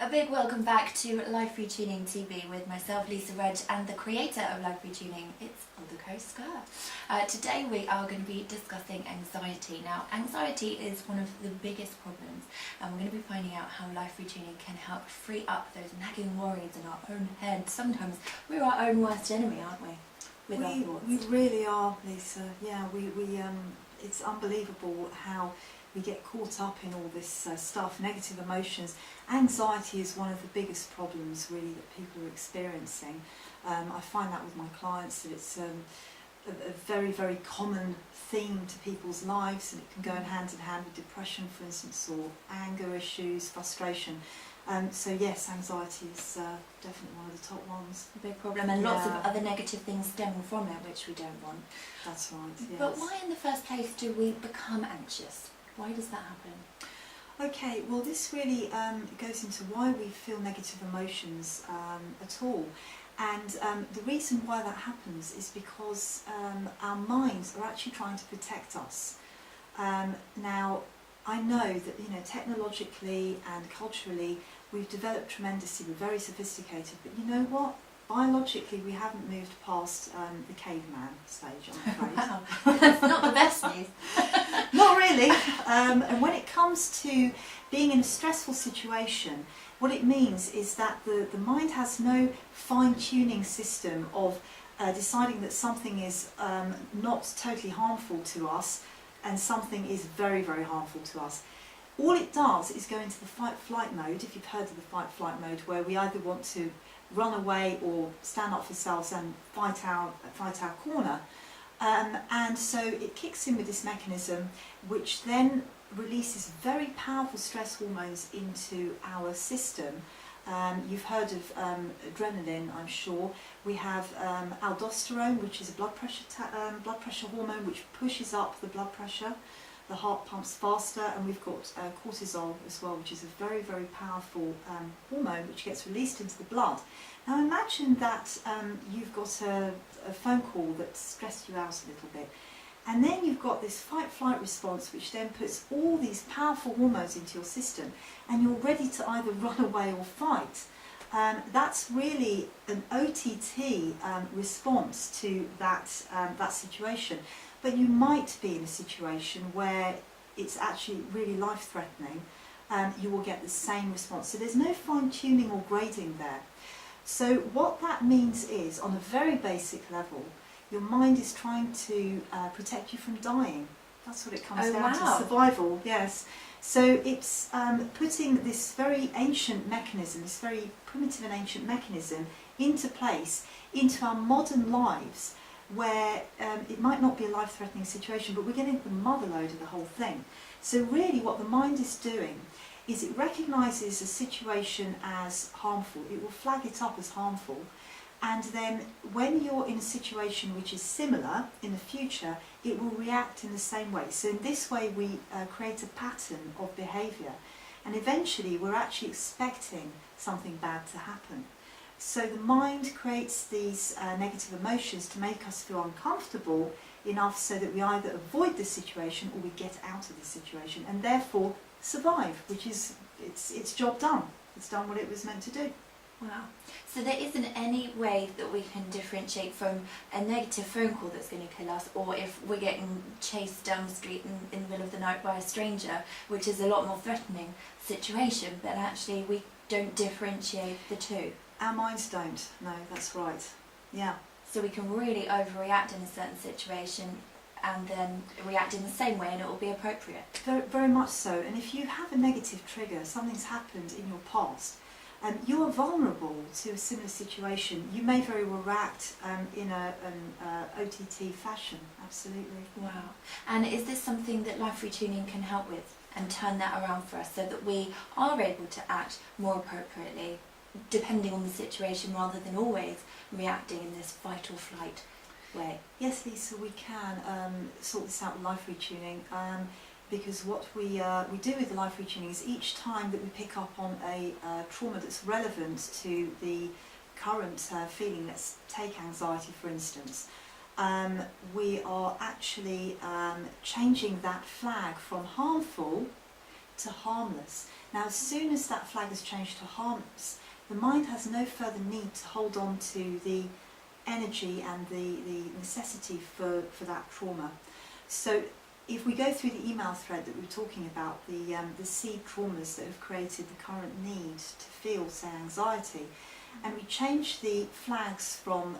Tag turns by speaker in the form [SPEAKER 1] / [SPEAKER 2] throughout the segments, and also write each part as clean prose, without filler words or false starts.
[SPEAKER 1] A big welcome back to Life Retuning TV with myself, Lisa Reg, and the creator of Life Retuning, it's Ildiko. Today we are going to be discussing anxiety. Now, anxiety is one of the biggest problems, and we're going to be finding out how Life Retuning can help free up those nagging worries in our own head. Sometimes we're our own worst enemy, aren't we? With our thoughts.
[SPEAKER 2] We really are, Lisa. Yeah, it's unbelievable how we get caught up in all this stuff, negative emotions. Anxiety is one of the biggest problems really that people are experiencing. I find that with my clients, that it's a very, very common theme to people's lives, and it can go hand in hand with depression, for instance, or anger issues, frustration. So yes, anxiety is definitely one of the top ones.
[SPEAKER 1] A big problem, and lots of other negative things stemming from it, which we don't want.
[SPEAKER 2] That's right, yes.
[SPEAKER 1] But why in the first place do we become anxious? Why does that happen?
[SPEAKER 2] Okay, well this really goes into why we feel negative emotions at all. And the reason why that happens is because our minds are actually trying to protect us. Now, I know that technologically and culturally we've developed tremendously, we're very sophisticated, but you know what? Biologically we haven't moved past the caveman stage, I'm afraid.
[SPEAKER 1] Wow, that's not the best news.
[SPEAKER 2] Not really. And when it comes to being in a stressful situation, what it means is that the mind has no fine-tuning system of deciding that something is not totally harmful to us and something is very, very harmful to us. All it does is go into the fight-flight mode, if you've heard of the fight-flight mode, where we either want to run away or stand up for ourselves and fight our corner. And so it kicks in with this mechanism, which then releases very powerful stress hormones into our system. You've heard of adrenaline, I'm sure. We have aldosterone, which is a blood pressure hormone, which pushes up the blood pressure. The heart pumps faster, and we've got cortisol as well, which is a very, very powerful hormone which gets released into the blood. Now imagine that you've got a phone call that stressed you out a little bit, and then you've got this fight-flight response which then puts all these powerful hormones into your system, and you're ready to either run away or fight. That's really an OTT response to that situation. But you might be in a situation where it's actually really life-threatening, you will get the same response. So there's no fine-tuning or grading there. So what that means is, on a very basic level, your mind is trying to protect you from dying. That's what it comes down to, survival, yes. So it's putting this very ancient mechanism, this very primitive and ancient mechanism into place, into our modern lives, where it might not be a life-threatening situation, but we're getting the mother load of the whole thing. So really what the mind is doing is it recognises a situation as harmful, it will flag it up as harmful, and then when you're in a situation which is similar in the future, it will react in the same way. So in this way we create a pattern of behaviour, and eventually we're actually expecting something bad to happen. So the mind creates these negative emotions to make us feel uncomfortable enough so that we either avoid the situation or we get out of the situation, and therefore survive, which is its job done. It's done what it was meant to do.
[SPEAKER 1] Wow. So there isn't any way that we can differentiate from a negative phone call that's going to kill us, or if we're getting chased down the street in the middle of the night by a stranger, which is a lot more threatening situation, but actually we don't differentiate the two.
[SPEAKER 2] Our minds don't. No, that's right. Yeah.
[SPEAKER 1] So we can really overreact in a certain situation and then react in the same way, and it will be appropriate.
[SPEAKER 2] Very, very much so. And if you have a negative trigger, something's happened in your past, you are vulnerable to a similar situation. You may very well react in an OTT fashion. Absolutely.
[SPEAKER 1] Wow. And is this something that Life Retuning can help with and turn that around for us, so that we are able to act more appropriately depending on the situation, rather than always reacting in this fight or flight way?
[SPEAKER 2] Yes, Lisa, we can sort this out with Life Retuning, because what we do with the Life Retuning is each time that we pick up on a trauma that's relevant to the current feeling, let's take anxiety for instance, we are actually changing that flag from harmful to harmless. Now, as soon as that flag is changed to harmless, the mind has no further need to hold on to the energy and the necessity for that trauma. So if we go through the email thread that we were talking about, the seed traumas that have created the current need to feel, say, anxiety, and we change the flags from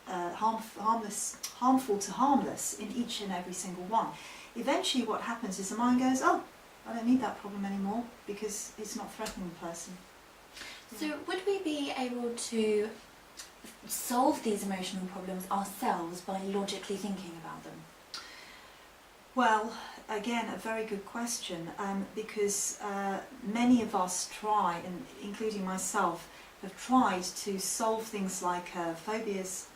[SPEAKER 2] harmful to harmless in each and every single one, eventually what happens is the mind goes, oh, I don't need that problem anymore because it's not threatening the person.
[SPEAKER 1] So would we be able to solve these emotional problems ourselves by logically thinking about them?
[SPEAKER 2] Well, again, a very good question, because many of us try, and including myself, have tried to solve things like phobias,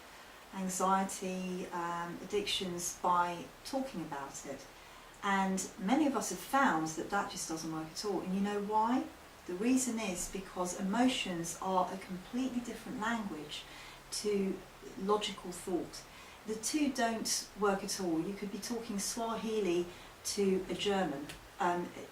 [SPEAKER 2] anxiety, addictions by talking about it. And many of us have found that that just doesn't work at all. And you know why? The reason is because emotions are a completely different language to logical thought. The two don't work at all. You could be talking Swahili to a German.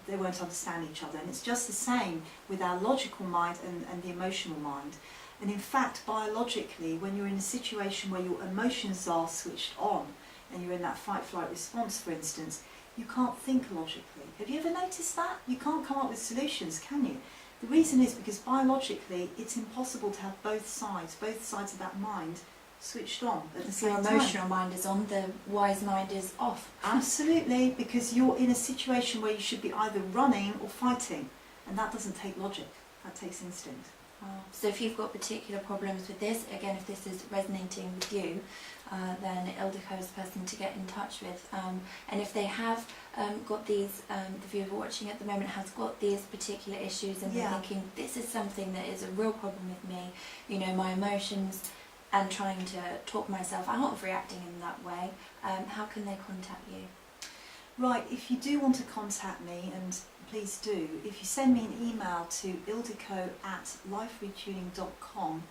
[SPEAKER 2] They won't understand each other. And it's just the same with our logical mind and the emotional mind. And in fact, biologically, when you're in a situation where your emotions are switched on, and you're in that fight-flight response, for instance, you can't think logically. Have you ever noticed that? You can't come up with solutions, can you? The reason is because biologically, it's impossible to have both sides of that mind switched on at the same time.
[SPEAKER 1] Your emotional mind is on, the wise mind is off.
[SPEAKER 2] Absolutely, because you're in a situation where you should be either running or fighting, and that doesn't take logic, that takes instinct.
[SPEAKER 1] So if you've got particular problems with this, again, if this is resonating with you, then Ildiko is the person to get in touch with. And if they have got these, the viewer watching at the moment has got these particular issues and they're thinking, this is something that is a real problem with me, you know, my emotions, and trying to talk myself out of reacting in that way, how can they contact you?
[SPEAKER 2] Right, if you do want to contact me, and please do, if you send me an email to ildiko@liferetuning.com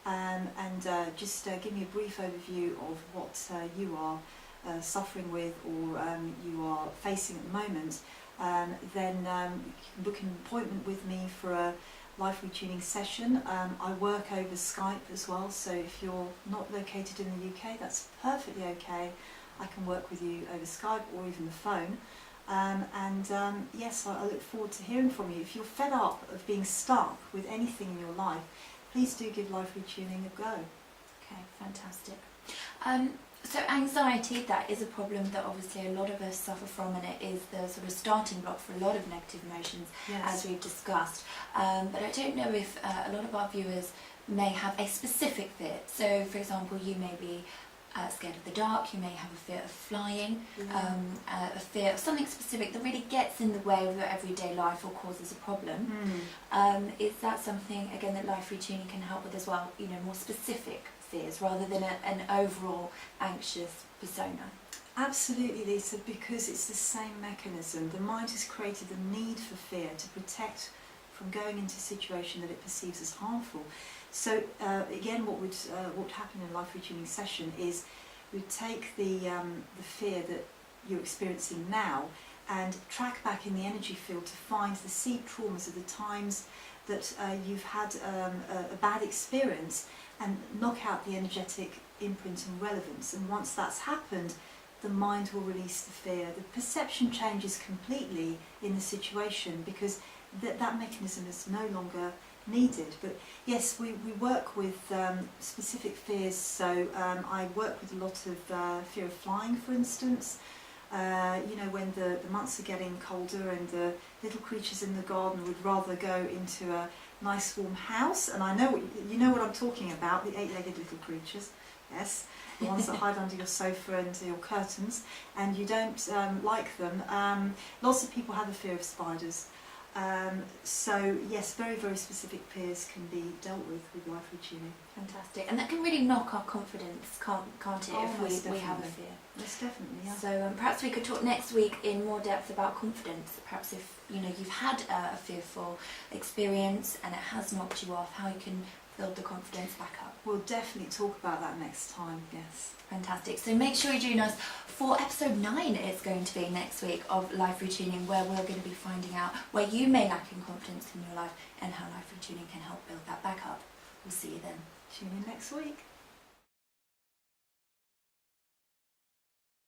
[SPEAKER 2] and just give me a brief overview of what you are suffering with or you are facing at the moment, then you can book an appointment with me for a life retuning session. I work over Skype as well, so if you're not located in the UK, that's perfectly okay. I can work with you over Skype or even the phone. Yes, I look forward to hearing from you. If you're fed up of being stuck with anything in your life, please do give life retuning a go.
[SPEAKER 1] Okay, fantastic. So anxiety, that is a problem that obviously a lot of us suffer from, and it is the sort of starting block for a lot of negative emotions, as we've discussed. But I don't know if a lot of our viewers may have a specific fear. So, for example, you may be scared of the dark, you may have a fear of flying, a fear of something specific that really gets in the way of your everyday life or causes a problem. Is that something, again, that life retuning can help with as well, you know, more specific fears rather than an overall anxious persona?
[SPEAKER 2] Absolutely, Lisa, because it's the same mechanism. The mind has created the need for fear to protect from going into a situation that it perceives as harmful. So again, what would happen in a life retuning session is we'd take the fear that you're experiencing now and track back in the energy field to find the seed traumas of the times that you've had a bad experience and knock out the energetic imprint and relevance. And once that's happened, the mind will release the fear. The perception changes completely in the situation because that mechanism is no longer needed. But yes, we work with specific fears. So I work with a lot of fear of flying, for instance. You know, when the months are getting colder and the little creatures in the garden would rather go into a nice warm house, and I know you know what I'm talking about, the 8-legged little creatures, yes, the ones that hide under your sofa and your curtains, and you don't like them. Lots of people have a fear of spiders. So yes, very, very specific fears can be dealt with life retuning.
[SPEAKER 1] Fantastic, and that can really knock our confidence, can't it, if we have a fear?
[SPEAKER 2] Yes, definitely. Yeah.
[SPEAKER 1] So perhaps we could talk next week in more depth about confidence. Perhaps if you know you've had a fearful experience and it has knocked you off, how you can build the confidence back up.
[SPEAKER 2] We'll definitely talk about that next time, yes.
[SPEAKER 1] Fantastic. So make sure you join us for episode 9, it's going to be next week, of Life Retuning, where we're going to be finding out where you may lack in confidence in your life and how Life Retuning can help build that back up. We'll see you then.
[SPEAKER 2] Tune in next week.